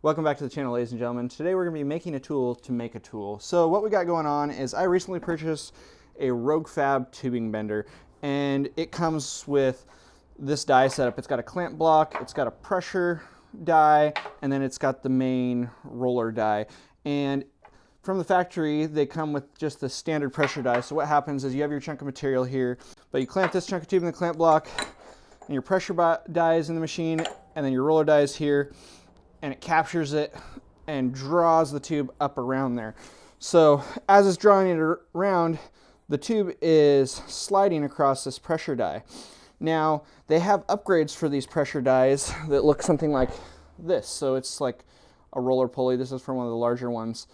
Welcome back to the channel, ladies and gentlemen. Today we're going to be making a tool to make a tool. So what we got going on is I recently purchased a Rogue Fab tubing bender, and it comes with this die setup. It's got a clamp block, it's got a pressure die, and then it's got the main roller die. And from the factory, they come with just the standard pressure die. So what happens is you have your chunk of material here, but you clamp this chunk of tube in the clamp block, and your pressure die is in the machine, and then your roller die is here, and it captures it and draws the tube up around there. So as it's drawing it around, the tube is sliding across this pressure die. Now, they have upgrades for these pressure dies that look something like this. So it's like a roller pulley. This is from one of the larger ones,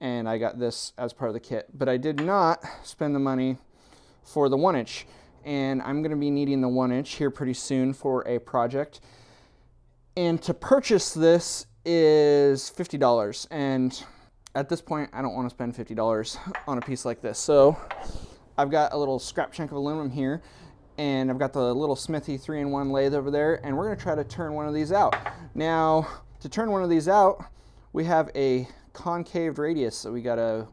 and I got this as part of the kit. But I did not spend the money for the 1-inch, and I'm gonna be needing the 1-inch here pretty soon for a project. And to purchase this is $50. And at this point, I don't want to spend $50 on a piece like this. So I've got a little scrap chunk of aluminum here, and I've got the little Smithy 3-in-1 lathe over there, and we're going to try to turn one of these out. Now, to turn one of these out, we have a concave radius that we got to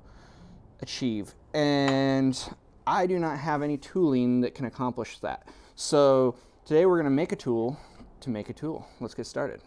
achieve. And I do not have any tooling that can accomplish that. So today we're going to make a tool to make a tool. Let's get started.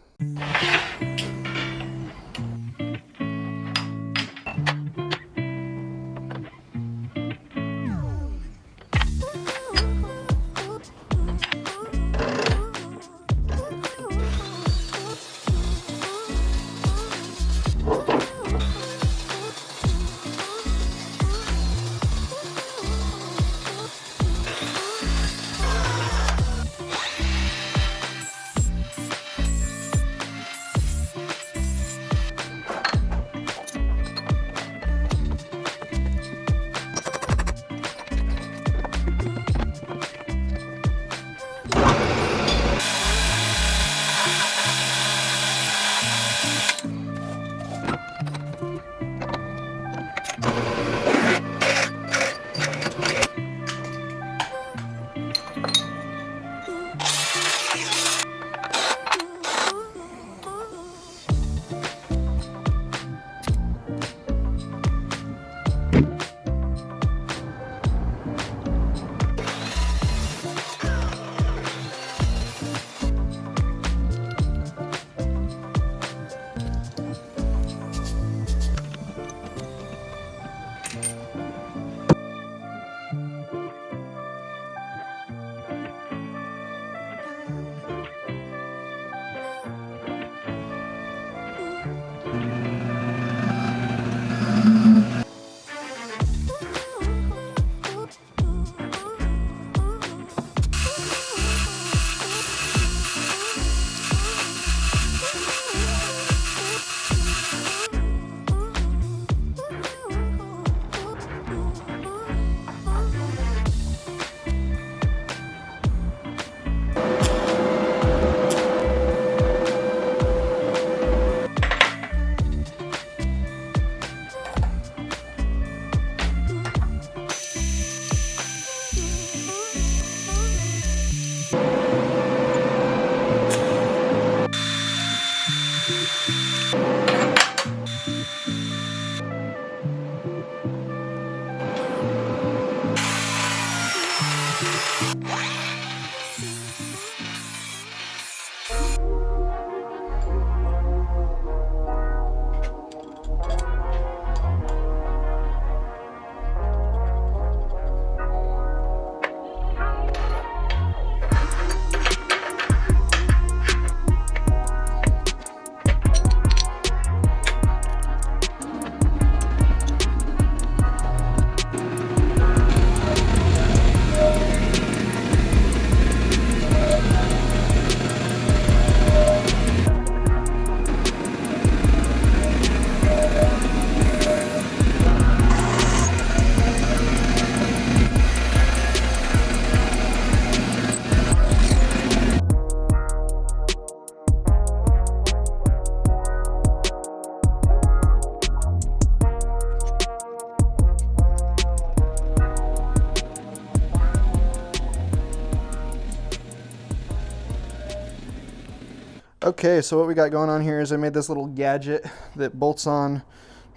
Okay, so what we got going on here is I made this little gadget that bolts on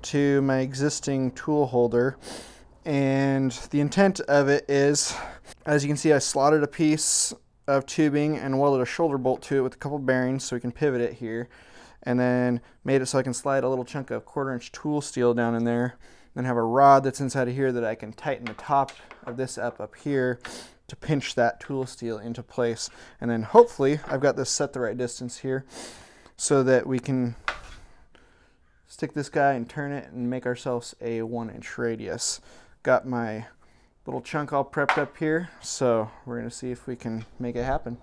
to my existing tool holder. And the intent of it is, as you can see, I slotted a piece of tubing and welded a shoulder bolt to it with a couple bearings so we can pivot it here. And then made it so I can slide a little chunk of 1/4 inch tool steel down in there. Then have a rod that's inside of here that I can tighten the top of this up here to pinch that tool steel into place. And then hopefully I've got this set the right distance here so that we can stick this guy and turn it and make ourselves a 1-inch radius. Got my little chunk all prepped up here, so we're gonna see if we can make it happen.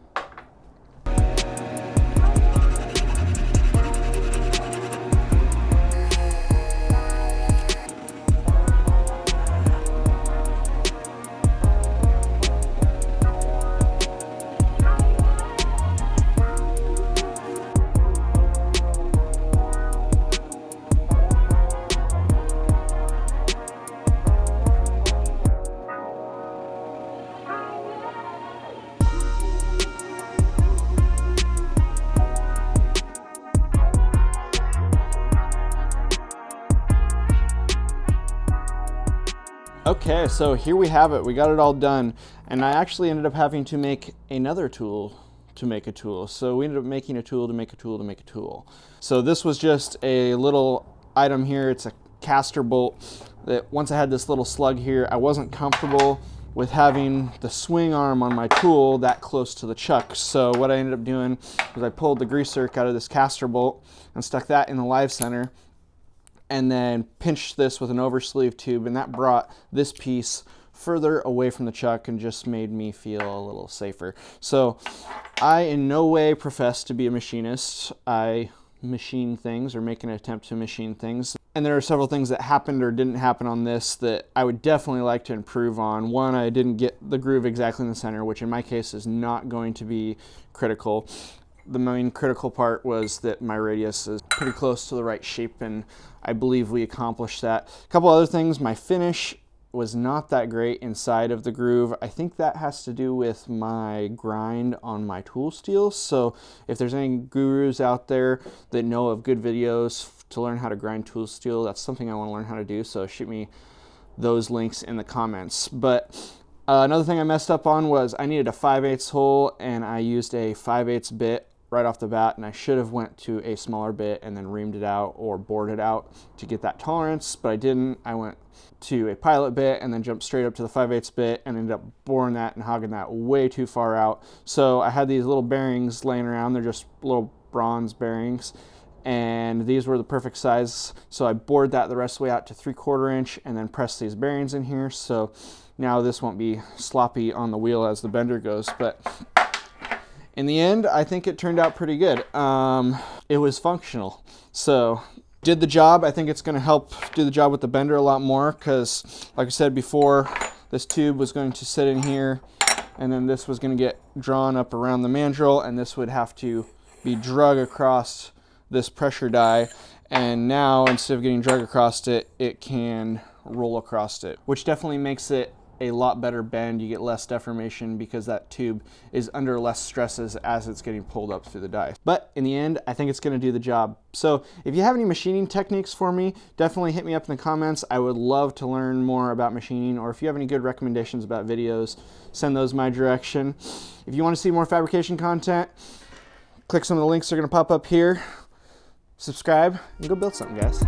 Okay, so here we have it. We got it all done. And I actually ended up having to make another tool to make a tool. So we ended up making a tool to make a tool to make a tool. So this was just a little item here. It's a caster bolt that once I had this little slug here, I wasn't comfortable with having the swing arm on my tool that close to the chuck. So what I ended up doing was I pulled the grease zerk out of this caster bolt and stuck that in the live center, and then pinched this with an oversleeve tube, and that brought this piece further away from the chuck and just made me feel a little safer. So I in no way profess to be a machinist. I machine things or make an attempt to machine things. And there are several things that happened or didn't happen on this that I would definitely like to improve on. One, I didn't get the groove exactly in the center, which in my case is not going to be critical. The main critical part was that my radius is pretty close to the right shape, and I believe we accomplished that. A couple other things, my finish was not that great inside of the groove. I think that has to do with my grind on my tool steel. So if there's any gurus out there that know of good videos to learn how to grind tool steel, that's something I want to learn how to do, so shoot me those links in the comments. But another thing I messed up on was I needed a 5/8 hole, and I used a 5/8 bit right off the bat, and I should have went to a smaller bit and then reamed it out or bored it out to get that tolerance, but I didn't. I went to a pilot bit and then jumped straight up to the 5/8 bit and ended up boring that and hogging that way too far out. So I had these little bearings laying around. They're just little bronze bearings, and these were the perfect size. So I bored that the rest of the way out to 3/4 inch and then pressed these bearings in here. So now this won't be sloppy on the wheel as the bender goes. But in the end, I think it turned out pretty good. It was functional. So did the job. I think it's going to help do the job with the bender a lot more because, like I said before, this tube was going to sit in here, and then this was going to get drawn up around the mandrel, and this would have to be drug across this pressure die. And now, instead of getting drug across it, it can roll across it, which definitely makes it a lot better bend. You get less deformation because that tube is under less stresses as it's getting pulled up through the die. But in the end, I think it's going to do the job. So if you have any machining techniques for me, definitely hit me up in the comments. I would love to learn more about machining, or if you have any good recommendations about videos, send those my direction. If you want to see more fabrication content, click some of the links that are going to pop up here. Subscribe and go build something, guys.